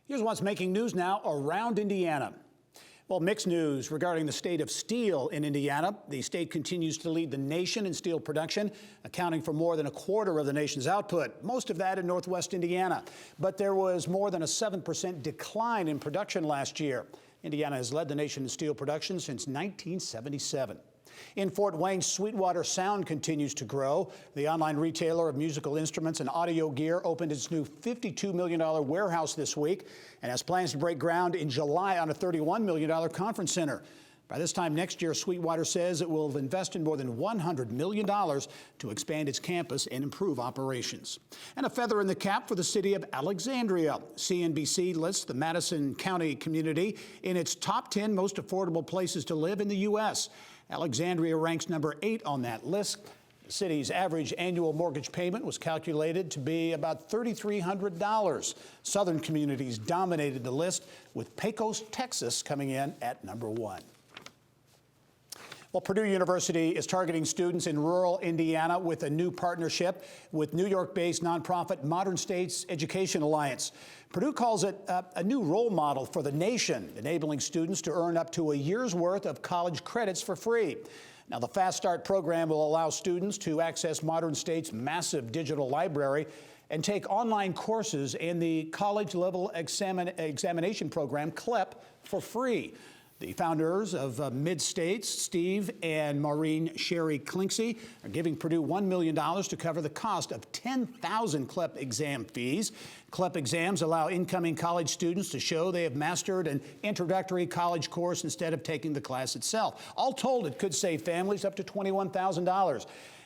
Here's what's making news now around Indiana. Well, mixed news regarding the state of steel in Indiana. The state continues to lead the nation in steel production, accounting for more than a quarter of the nation's output, most of that in northwest Indiana. But there was more than a 7% decline in production last year. Indiana has led the nation in steel production since 1977. In Fort Wayne, Sweetwater Sound continues to grow. The online retailer of musical instruments and audio gear opened its new $52 million warehouse this week and has plans to break ground in July on a $31 million conference center. By this time next year, Sweetwater says it will have invested more than $100 million to expand its campus and improve operations. And a feather in the cap for the city of Alexandria. CNBC lists the Madison County community in its top 10 most affordable places to live in the U.S. Alexandria ranks number 8 on that list. The city's average annual mortgage payment was calculated to be about $3,300. Southern communities dominated the list, with Pecos, Texas coming in at number 1. Well, Purdue University is targeting students in rural Indiana with a new partnership with New York-based nonprofit Modern States Education Alliance. Purdue calls it a new role model for the nation, enabling students to earn up to a year's worth of college credits for free. Now, the Fast Start program will allow students to access Modern States' massive digital library and take online courses in the college-level examination program, CLEP, for free. The founders of Mid-States, Steve and Maureen Sherry Clinksey, are giving Purdue $1 million to cover the cost of 10,000 CLEP exam fees. CLEP exams allow incoming college students to show they have mastered an introductory college course instead of taking the class itself. All told, it could save families up to $21,000.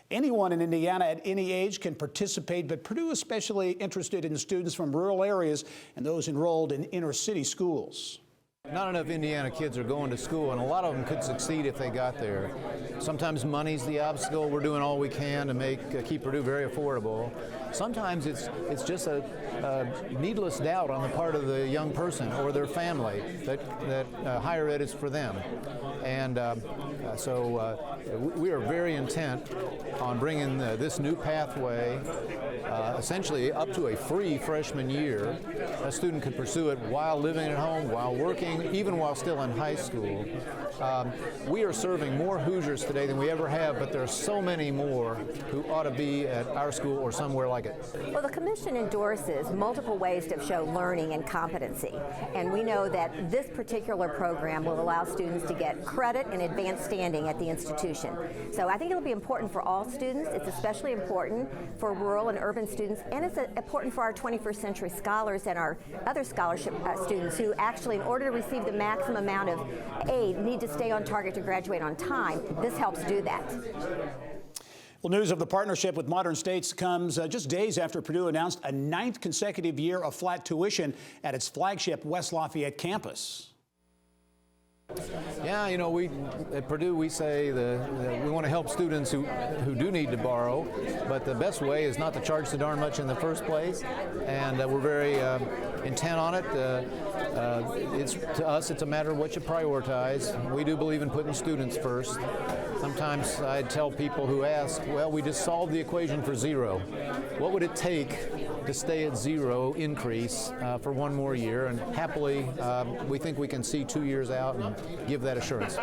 Anyone in Indiana at any age can participate, but Purdue is especially interested in students from rural areas and those enrolled in inner-city schools. Not enough Indiana kids are going to school, and a lot of them could succeed if they got there. Sometimes money's the obstacle. We're doing all we can to keep Purdue very affordable. Sometimes it's just a needless doubt on the part of the young person or their family that higher ed is for them. And so we are very intent on bringing this new pathway essentially up to a free freshman year. A student could pursue it while living at home, while working, even while still in high school. We are serving more Hoosiers today than we ever have, but there are so many more who ought to be at our school or somewhere like it. Well, the Commission endorses multiple ways to show learning and competency, and we know that this particular program will allow students to get credit and advanced standing at the institution. So I think it'll be important for all students. It's especially important for rural and urban students, and it's important for our 21st century scholars and our other scholarship students who actually, in order to receive the maximum amount of aid, need to stay on target to graduate on time. This helps do that. Well, news of the partnership with Modern States comes just days after Purdue announced a 9th consecutive year of flat tuition at its flagship West Lafayette campus. Yeah, you know, we at Purdue we say we want to help students who do need to borrow, but the best way is not to charge so darn much in the first place, and we're very intent on it. To us, it's a matter of what you prioritize. We do believe in putting students first. Sometimes I tell people who ask, well, we just solved the equation for zero. What would it take to stay at zero increase for one more year? And happily, we think we can see 2 years out and give that assurance.